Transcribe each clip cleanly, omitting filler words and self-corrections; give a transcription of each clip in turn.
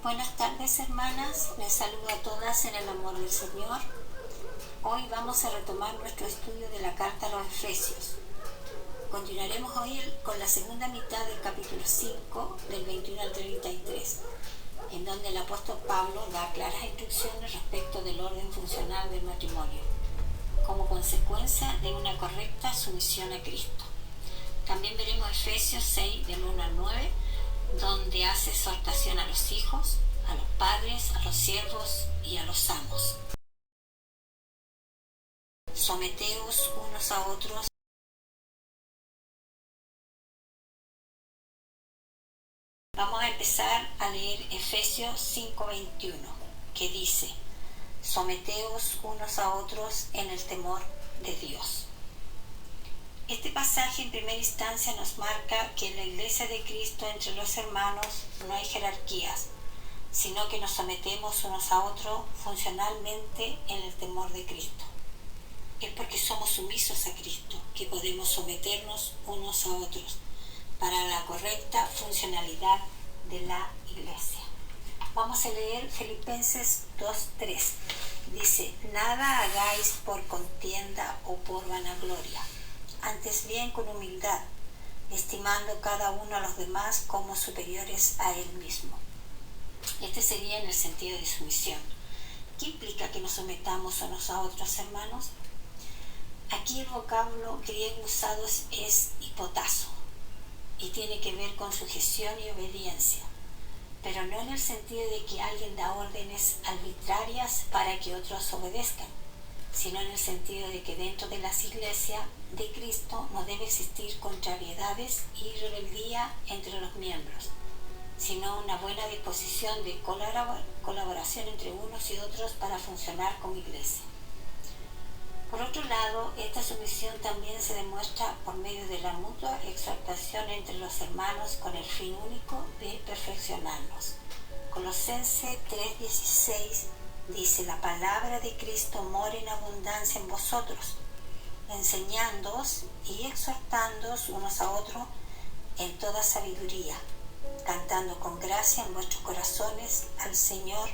Buenas tardes, hermanas, les saludo a todas en el amor del Señor. Hoy vamos a retomar nuestro estudio de la carta a los Efesios. Continuaremos hoy con la segunda mitad del capítulo 5, del 21 al 33, en donde el apóstol Pablo da claras instrucciones respecto del orden funcional del matrimonio, como consecuencia de una correcta sumisión a Cristo. También veremos Efesios 6, del 1 al 9, donde hace exhortación a los hijos, a los padres, a los siervos y a los amos. Someteos unos a otros. Vamos a empezar a leer Efesios 5:21, que dice: someteos unos a otros en el temor de Dios. Este pasaje en primera instancia nos marca que en la Iglesia de Cristo entre los hermanos no hay jerarquías, sino que nos sometemos unos a otros funcionalmente en el temor de Cristo. Es porque somos sumisos a Cristo que podemos someternos unos a otros para la correcta funcionalidad de la Iglesia. Vamos a leer Filipenses 2:3. Dice: nada hagáis por contienda o por vanagloria, antes bien con humildad, estimando cada uno a los demás como superiores a él mismo. Este sería en el sentido de sumisión. ¿Qué implica que nos sometamos unos a otros, hermanos? Aquí el vocablo griego usado es hipotazo y tiene que ver con sujeción y obediencia, pero no en el sentido de que alguien da órdenes arbitrarias para que otros obedezcan, sino en el sentido de que dentro de las iglesias de Cristo no debe existir contrariedades y rebeldía entre los miembros, sino una buena disposición de colaboración entre unos y otros para funcionar como iglesia. Por otro lado, esta sumisión también se demuestra por medio de la mutua exhortación entre los hermanos con el fin único de perfeccionarnos. Colosenses 3:16 dice: la palabra de Cristo mora en abundancia en vosotros, enseñándoos y exhortándoos unos a otros en toda sabiduría, cantando con gracia en vuestros corazones al Señor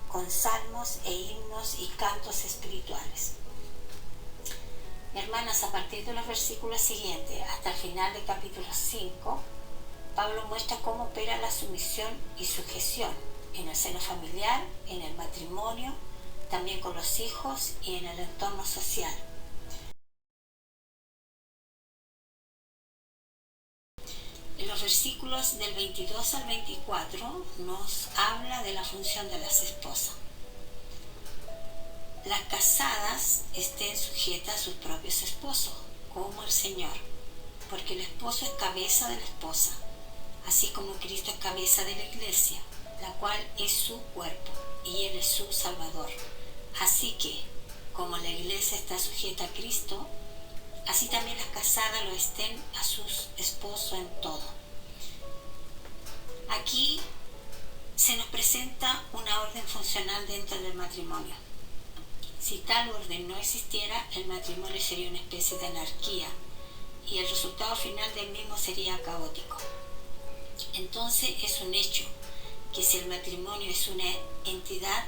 con salmos e himnos y cantos espirituales. Hermanas, a partir de los versículos siguientes hasta el final del capítulo 5, Pablo muestra cómo opera la sumisión y sujeción en el seno familiar, en el matrimonio, también con los hijos y en el entorno social. En los versículos del 22 al 24 nos habla de la función de las esposas. Las casadas estén sujetas a sus propios esposos, como el Señor, porque el esposo es cabeza de la esposa, así como Cristo es cabeza de la iglesia, la cual es su cuerpo, y Él es su Salvador. Así que, como la iglesia está sujeta a Cristo, así también las casadas lo estén a sus esposos en todo. Aquí se nos presenta una orden funcional dentro del matrimonio. Si tal orden no existiera, el matrimonio sería una especie de anarquía y el resultado final del mismo sería caótico. Entonces es un hecho que si el matrimonio es una entidad,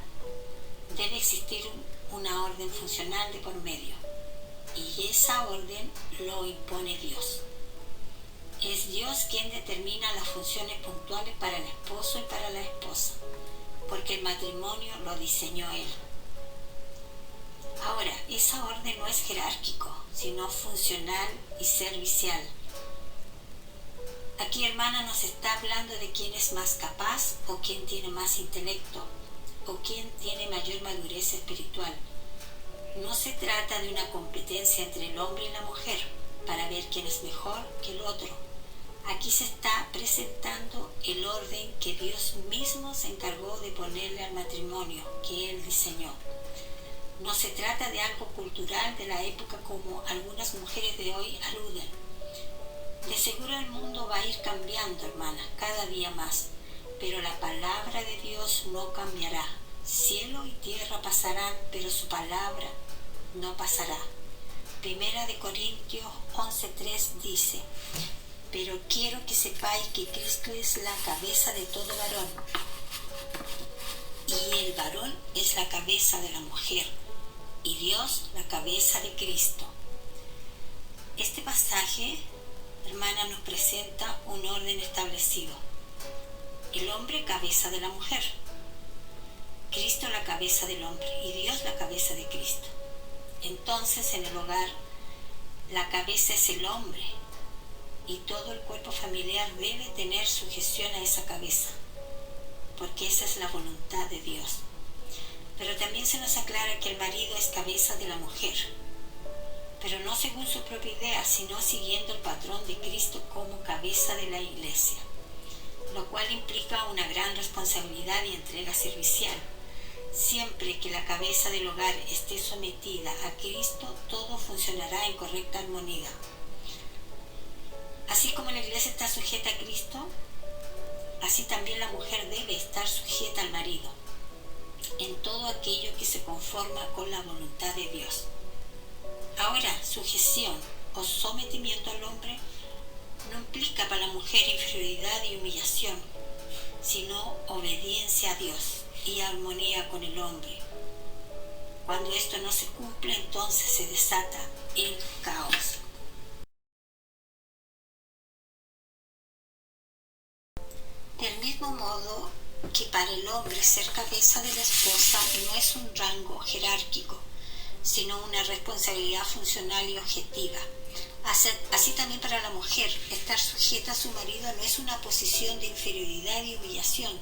debe existir una orden funcional de por medio, y esa orden lo impone Dios. Es Dios quien determina las funciones puntuales para el esposo y para la esposa, porque el matrimonio lo diseñó Él. Ahora, esa orden no es jerárquico, sino funcional y servicial. Aquí, hermana, nos está hablando de quién es más capaz o quién tiene más intelecto o quién tiene mayor madurez espiritual. No se trata de una competencia entre el hombre y la mujer para ver quién es mejor que el otro. Aquí se está presentando el orden que Dios mismo se encargó de ponerle al matrimonio, que Él diseñó. No se trata de algo cultural de la época como algunas mujeres de hoy aluden. De seguro el mundo va a ir cambiando, hermana, cada día más, pero la palabra de Dios no cambiará. Cielo y tierra pasarán, pero su palabra no pasará. Primera de Corintios 11:3 dice: pero quiero que sepáis que Cristo es la cabeza de todo varón, es la cabeza de la mujer y Dios la cabeza de Cristo. Este pasaje, hermana, nos presenta un orden establecido. El hombre, cabeza de la mujer. Cristo, la cabeza del hombre, y Dios, la cabeza de Cristo. Entonces, en el hogar, la cabeza es el hombre, y todo el cuerpo familiar debe tener sujeción a esa cabeza, porque esa es la voluntad de Dios. Pero también se nos aclara que el marido es cabeza de la mujer, pero no según su propia idea, sino siguiendo el patrón de Cristo como cabeza de la iglesia, lo cual implica una gran responsabilidad y entrega servicial. Siempre que la cabeza del hogar esté sometida a Cristo, todo funcionará en correcta armonía. Así como la iglesia está sujeta a Cristo, así también la mujer debe estar sujeta al marido, en todo aquello que se conforma con la voluntad de Dios. Ahora, sujeción o sometimiento al hombre no implica para la mujer inferioridad y humillación, sino obediencia a Dios y armonía con el hombre. Cuando esto no se cumple, entonces se desata el caos. Del mismo modo que para el hombre ser cabeza de la esposa no es un rango jerárquico, sino una responsabilidad funcional y objetiva. Así también para la mujer, estar sujeta a su marido no es una posición de inferioridad y humillación,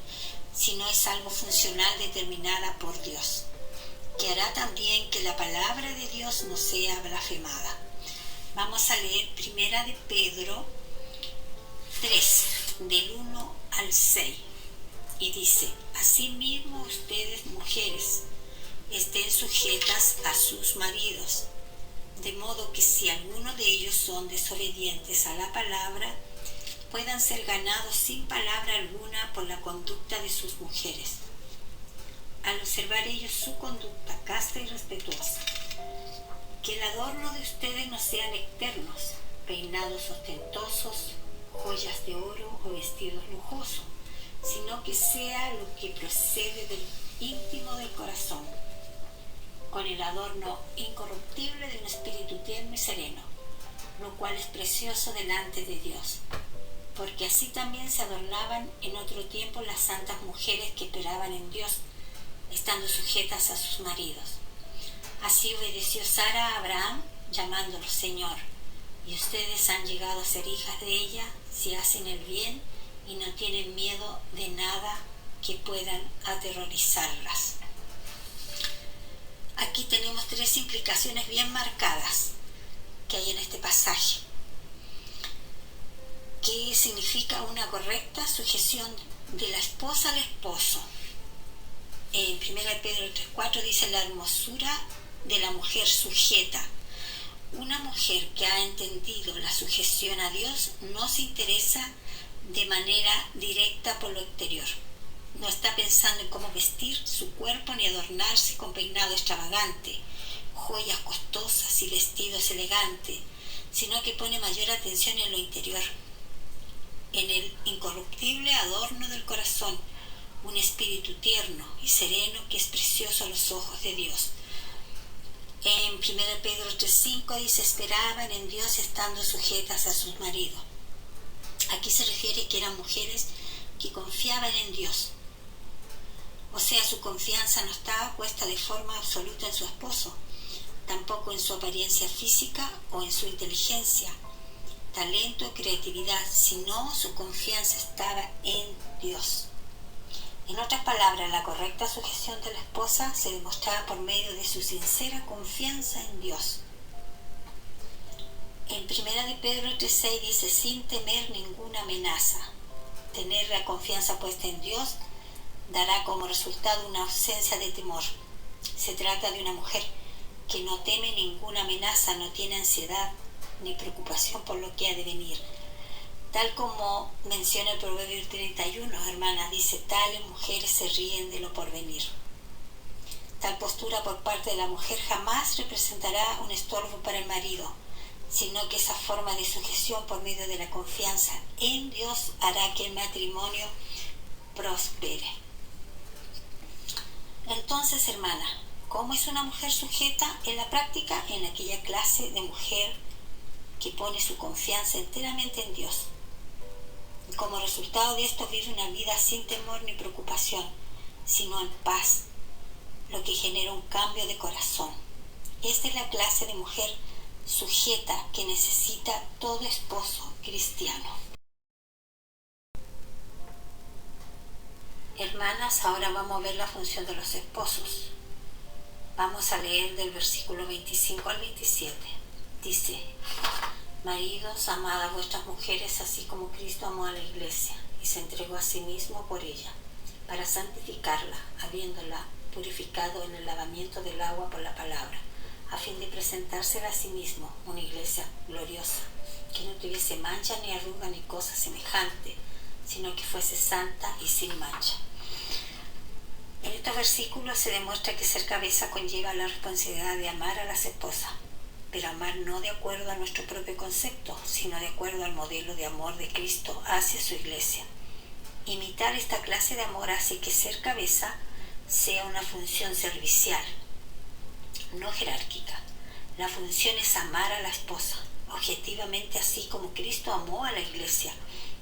sino es algo funcional determinada por Dios, que hará también que la palabra de Dios no sea blasfemada. Vamos a leer 1 de Pedro 3, del 1 al 6, y dice: asimismo ustedes, mujeres, estén sujetas a sus maridos, de modo que si alguno de ellos son desobedientes a la palabra, puedan ser ganados sin palabra alguna por la conducta de sus mujeres, al observar ellos su conducta casta y respetuosa. Que el adorno de ustedes no sean externos, peinados ostentosos, joyas de oro o vestidos lujosos, sino que sea lo que procede del íntimo del corazón, con el adorno incorruptible de un espíritu tierno y sereno, lo cual es precioso delante de Dios, porque así también se adornaban en otro tiempo las santas mujeres que esperaban en Dios, estando sujetas a sus maridos. Así obedeció Sara a Abraham, llamándolo Señor, y ustedes han llegado a ser hijas de ella si hacen el bien y no tienen miedo de nada que puedan aterrorizarlas. Aquí tenemos 3 implicaciones bien marcadas que hay en este pasaje. ¿Qué significa una correcta sujeción de la esposa al esposo? En 1 Pedro 3:4 dice la hermosura de la mujer sujeta. Una mujer que ha entendido la sujeción a Dios no se interesa de manera directa por lo exterior. No está pensando en cómo vestir su cuerpo ni adornarse con peinado extravagante, joyas costosas y vestidos elegantes, sino que pone mayor atención en lo interior, en el incorruptible adorno del corazón, un espíritu tierno y sereno que es precioso a los ojos de Dios. En 1 Pedro 3:5 dice: esperaban en Dios estando sujetas a sus maridos. Aquí se refiere que eran mujeres que confiaban en Dios. O sea, su confianza no estaba puesta de forma absoluta en su esposo, tampoco en su apariencia física o en su inteligencia, talento o creatividad, sino su confianza estaba en Dios. En otras palabras, la correcta sujeción de la esposa se demostraba por medio de su sincera confianza en Dios. En 1 de Pedro 3:6 dice: sin temer ninguna amenaza. Tener la confianza puesta en Dios dará como resultado una ausencia de temor. Se trata de una mujer que no teme ninguna amenaza, no tiene ansiedad ni preocupación por lo que ha de venir. Tal como menciona el Proverbio 31, hermanas, dice: tales mujeres se ríen de lo porvenir. Tal postura por parte de la mujer jamás representará un estorbo para el marido, sino que esa forma de sujeción por medio de la confianza en Dios hará que el matrimonio prospere. Entonces, hermana, ¿cómo es una mujer sujeta en la práctica? En aquella clase de mujer que pone su confianza enteramente en Dios. Y como resultado de esto vive una vida sin temor ni preocupación, sino en paz, lo que genera un cambio de corazón. Esta es la clase de mujer sujeta que necesita todo esposo cristiano. Hermanas, ahora vamos a ver la función de los esposos. Vamos a leer del versículo 25 al 27. Dice: maridos, amad a vuestras mujeres así como Cristo amó a la iglesia y se entregó a sí mismo por ella, para santificarla, habiéndola purificado en el lavamiento del agua por la palabra, a fin de presentársela a sí mismo una iglesia gloriosa, que no tuviese mancha ni arruga ni cosa semejante, sino que fuese santa y sin mancha. En estos versículos se demuestra que ser cabeza conlleva la responsabilidad de amar a las esposas, pero amar no de acuerdo a nuestro propio concepto, sino de acuerdo al modelo de amor de Cristo hacia su iglesia. Imitar esta clase de amor hace que ser cabeza sea una función servicial, no jerárquica. La función es amar a la esposa, objetivamente así como Cristo amó a la iglesia,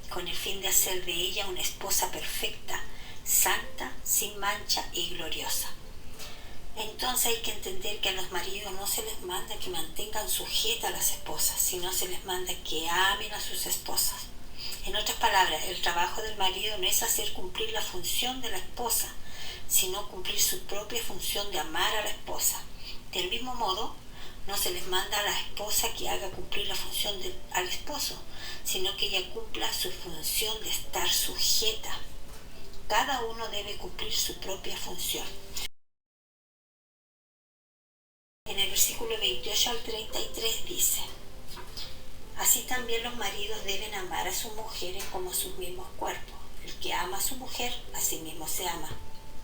con el fin de hacer de ella una esposa perfecta, santa, sin mancha y gloriosa. Entonces hay que entender que a los maridos no se les manda que mantengan sujetas a las esposas, sino se les manda que amen a sus esposas. En otras palabras, el trabajo del marido no es hacer cumplir la función de la esposa, sino cumplir su propia función de amar a la esposa. Del mismo modo, no se les manda a la esposa que haga cumplir la función al esposo, sino que ella cumpla su función de estar sujeta. Cada uno debe cumplir su propia función. En el versículo 28 al 33 dice: así también los maridos deben amar a sus mujeres como a sus mismos cuerpos. El que ama a su mujer, a sí mismo se ama,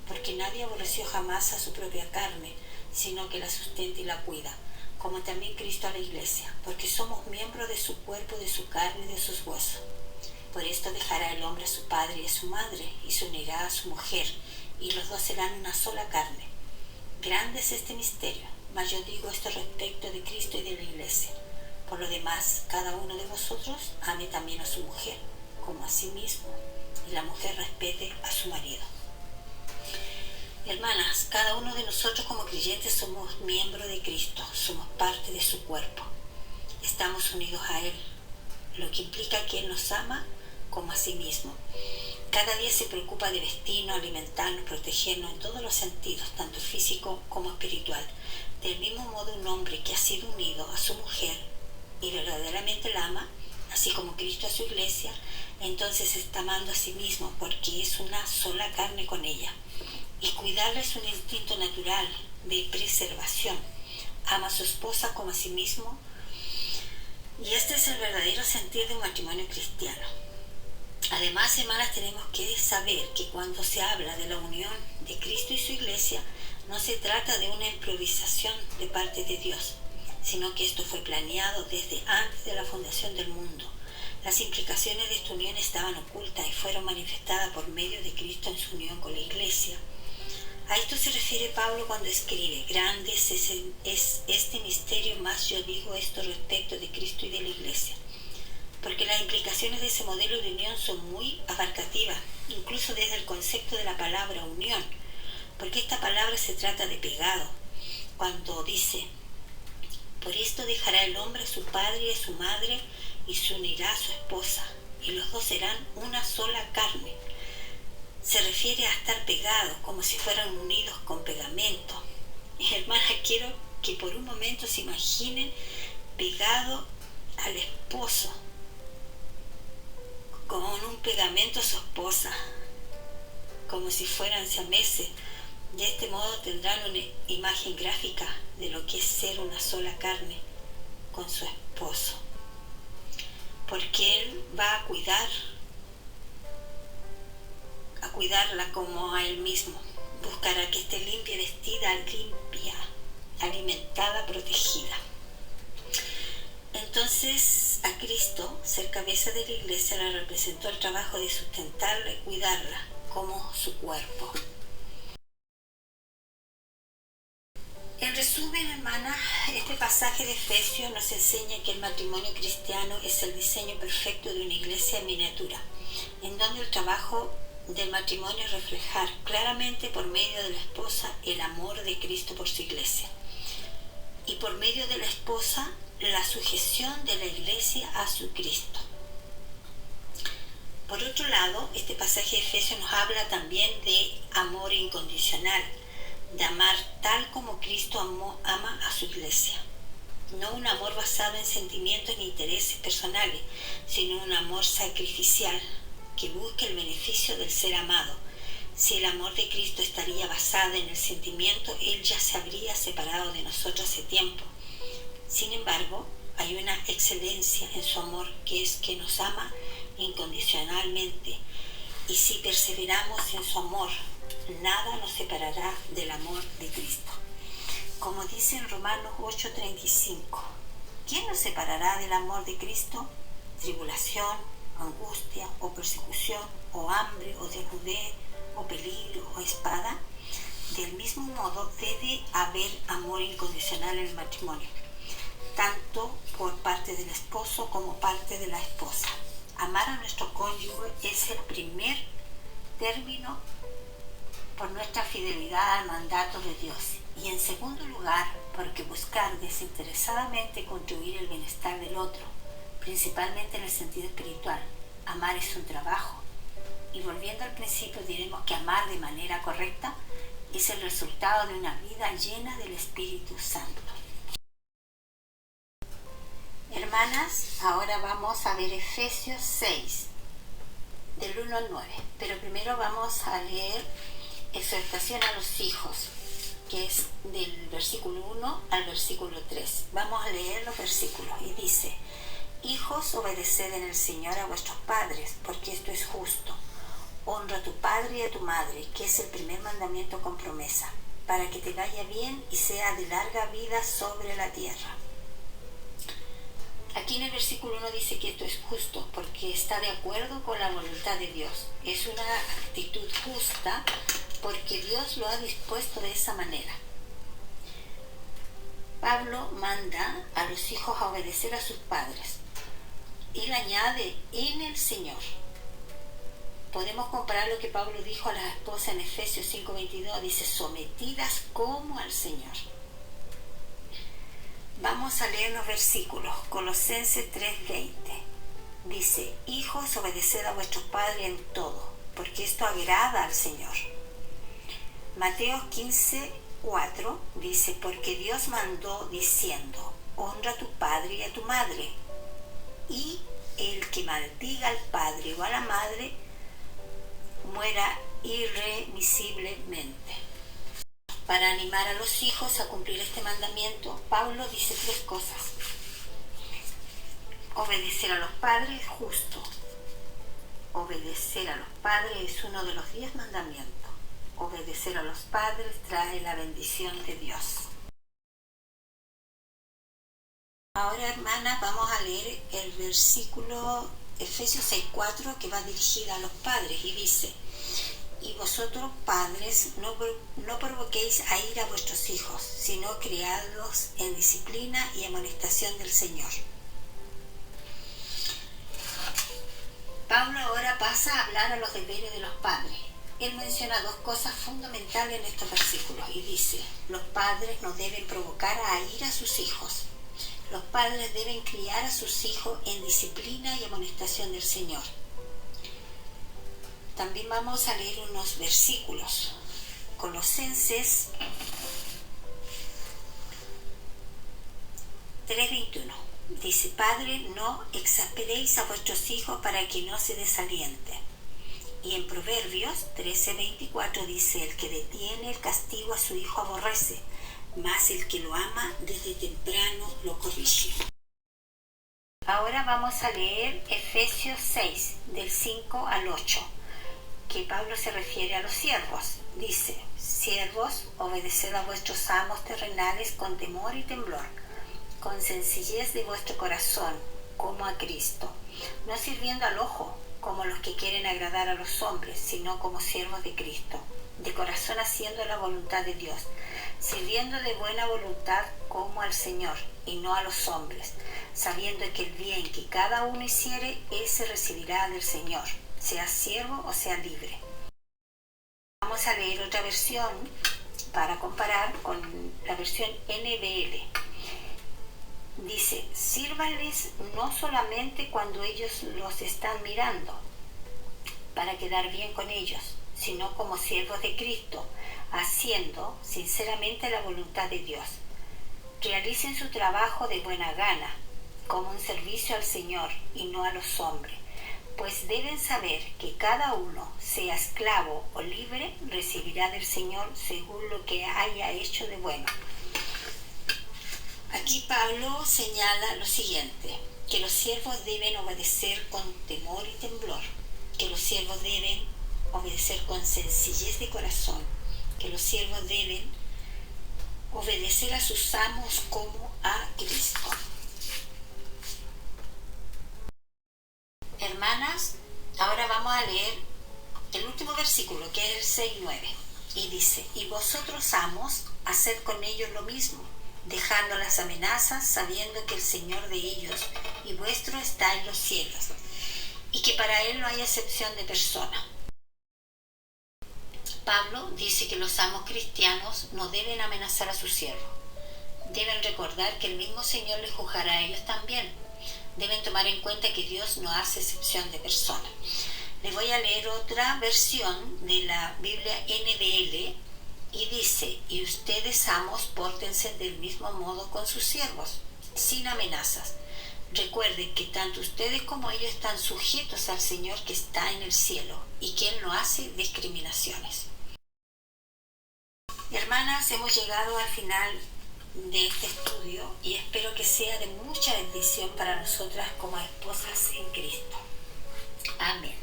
porque nadie aborreció jamás a su propia carne, sino que la sustenta y la cuida, como también Cristo a la iglesia, porque somos miembros de su cuerpo, de su carne y de sus huesos. Por esto dejará el hombre a su padre y a su madre, y se unirá a su mujer, y los dos serán una sola carne. Grande es este misterio, mas yo digo esto respecto de Cristo y de la iglesia. Por lo demás, cada uno de vosotros ame también a su mujer, como a sí mismo, y la mujer respete a su marido. Hermanas, cada uno de nosotros como creyentes somos miembros de Cristo, somos parte de su cuerpo. Estamos unidos a Él, lo que implica que Él nos ama como a sí mismo. Cada día se preocupa de vestirnos, alimentarnos, protegernos en todos los sentidos, tanto físico como espiritual. Del mismo modo, un hombre que ha sido unido a su mujer y verdaderamente la ama, así como Cristo a su iglesia, entonces se está amando a sí mismo, porque es una sola carne con ella. Y cuidarla es un instinto natural de preservación. Ama a su esposa como a sí mismo, y este es el verdadero sentir de un matrimonio cristiano. Además, hermanas, tenemos que saber que cuando se habla de la unión de Cristo y su iglesia, no se trata de una improvisación de parte de Dios, sino que esto fue planeado desde antes de la fundación del mundo. Las implicaciones de esta unión estaban ocultas y fueron manifestadas por medio de Cristo en su unión con la iglesia. A esto se refiere Pablo cuando escribe: grande es este misterio, más yo digo esto respecto de Cristo y de la iglesia. Porque las implicaciones de ese modelo de unión son muy abarcativas, incluso desde el concepto de la palabra unión, porque esta palabra se trata de pegado. Cuando dice: por esto dejará el hombre a su padre y a su madre, y se unirá a su esposa, y los dos serán una sola carne. Se refiere a estar pegados, como si fueran unidos con pegamento. Y hermanas, quiero que por un momento se imaginen pegado al esposo, con un pegamento a su esposa, como si fueran siameses. De este modo tendrán una imagen gráfica de lo que es ser una sola carne con su esposo, porque él va a cuidarla como a él mismo. Buscará que esté limpia, vestida, limpia, alimentada, protegida. Entonces, a Cristo, ser cabeza de la iglesia, le representó el trabajo de sustentarla y cuidarla como su cuerpo. resumen, hermanas, este pasaje de Efesios nos enseña que el matrimonio cristiano es el diseño perfecto de una iglesia en miniatura, en donde el trabajo del matrimonio es reflejar claramente por medio de la esposa el amor de Cristo por su iglesia, y por medio de la esposa la sujeción de la iglesia a su Cristo. Por otro lado, este pasaje de Efesios nos habla también de amor incondicional, de amar tal como Cristo ama a su iglesia. No un amor basado en sentimientos ni intereses personales, sino un amor sacrificial que busque el beneficio del ser amado. Si el amor de Cristo estaría basado en el sentimiento, Él ya se habría separado de nosotros hace tiempo. Sin embargo, hay una excelencia en su amor, que es que nos ama incondicionalmente, y si perseveramos en su amor, nada nos separará del amor de Cristo. Como dice en Romanos 8:35, ¿quién nos separará del amor de Cristo? Tribulación, angustia o persecución, o hambre, o desnudez, o peligro, o espada. Del mismo modo debe haber amor incondicional en el matrimonio, tanto por parte del esposo como parte de la esposa. Amar a nuestro cónyuge es el primer término por nuestra fidelidad al mandato de Dios, y en segundo lugar porque buscar desinteresadamente contribuir el bienestar del otro, principalmente en el sentido espiritual. Amar es un trabajo, y volviendo al principio diremos que amar de manera correcta es el resultado de una vida llena del Espíritu Santo. Hermanas, ahora vamos a ver Efesios 6, del 1 al 9, pero primero vamos a leer exhortación a los hijos, que es del versículo 1 al versículo 3. Vamos a leer los versículos y dice: Hijos, obedeced en el Señor a vuestros padres, porque esto es justo. Honra a tu padre y a tu madre, que es el primer mandamiento con promesa, para que te vaya bien y sea de larga vida sobre la tierra. Aquí en el versículo 1 dice que esto es justo, porque está de acuerdo con la voluntad de Dios. Es una actitud justa, porque Dios lo ha dispuesto de esa manera. Pablo manda a los hijos a obedecer a sus padres. Él añade en el Señor. Podemos comparar lo que Pablo dijo a las esposas en Efesios 5:22. Dice: sometidas como al Señor. Vamos a leer los versículos. Colosenses 3:20. Dice: hijos, obedeced a vuestros padres en todo, porque esto agrada al Señor. Mateo 15:4 dice: porque Dios mandó diciendo: honra a tu padre y a tu madre, y el que maldiga al padre o a la madre muera irremisiblemente. Para animar a los hijos a cumplir este mandamiento, Pablo dice 3 cosas. Obedecer a los padres es justo. Obedecer a los padres es uno de los 10 mandamientos. Obedecer a los padres trae la bendición de Dios. Ahora, hermanas, vamos a leer el versículo Efesios 6:4, que va dirigida a los padres, y dice: y vosotros, padres, no provoquéis a ira a vuestros hijos, sino criadlos en disciplina y amonestación del Señor. Pablo ahora pasa a hablar a los deberes de los padres. Él menciona 2 cosas fundamentales en estos versículos y dice: los padres no deben provocar a ira a sus hijos. Los padres deben criar a sus hijos en disciplina y amonestación del Señor. También vamos a leer unos versículos. Colosenses 3:21. Dice: Padre, no exasperéis a vuestros hijos para que no se desalienten. Y en Proverbios 13:24 dice: el que detiene el castigo a su hijo aborrece, mas el que lo ama desde temprano lo corrige. Ahora vamos a leer Efesios 6, del 5 al 8. Que Pablo se refiere a los siervos. Dice: siervos, obedeced a vuestros amos terrenales con temor y temblor, con sencillez de vuestro corazón, como a Cristo, no sirviendo al ojo, como los que quieren agradar a los hombres, sino como siervos de Cristo, de corazón haciendo la voluntad de Dios, sirviendo de buena voluntad como al Señor y no a los hombres, sabiendo que el bien que cada uno hiciere, ese recibirá del Señor, sea siervo o sea libre. Vamos a leer otra versión para comparar con la versión NBL. Dice, sírvanles no solamente cuando ellos los están mirando, para quedar bien con ellos, sino como siervos de Cristo, haciendo sinceramente la voluntad de Dios. Realicen su trabajo de buena gana, como un servicio al Señor y no a los hombres, pues deben saber que cada uno, sea esclavo o libre, recibirá del Señor según lo que haya hecho de bueno. Aquí Pablo señala lo siguiente, que los siervos deben obedecer con temor y temblor, que los siervos deben obedecer con sencillez de corazón, que los siervos deben obedecer a sus amos como a Cristo. Hermanas, ahora vamos a leer el último versículo, que es el 6-9, y dice, y vosotros amos, haced con ellos lo mismo, dejando las amenazas, sabiendo que el Señor de ellos y vuestro está en los cielos, y que para Él no hay excepción de persona. Pablo dice que los amos cristianos no deben amenazar a sus siervos. Deben recordar que el mismo Señor les juzgará a ellos también. Deben tomar en cuenta que Dios no hace excepción de persona. Les voy a leer otra versión de la Biblia NBL y dice, y ustedes amos, pórtense del mismo modo con sus siervos, sin amenazas. Recuerden que tanto ustedes como ellos están sujetos al Señor que está en el cielo y que Él no hace discriminaciones. Hermanas, hemos llegado al final de este estudio y espero que sea de mucha bendición para nosotras como esposas en Cristo. Amén.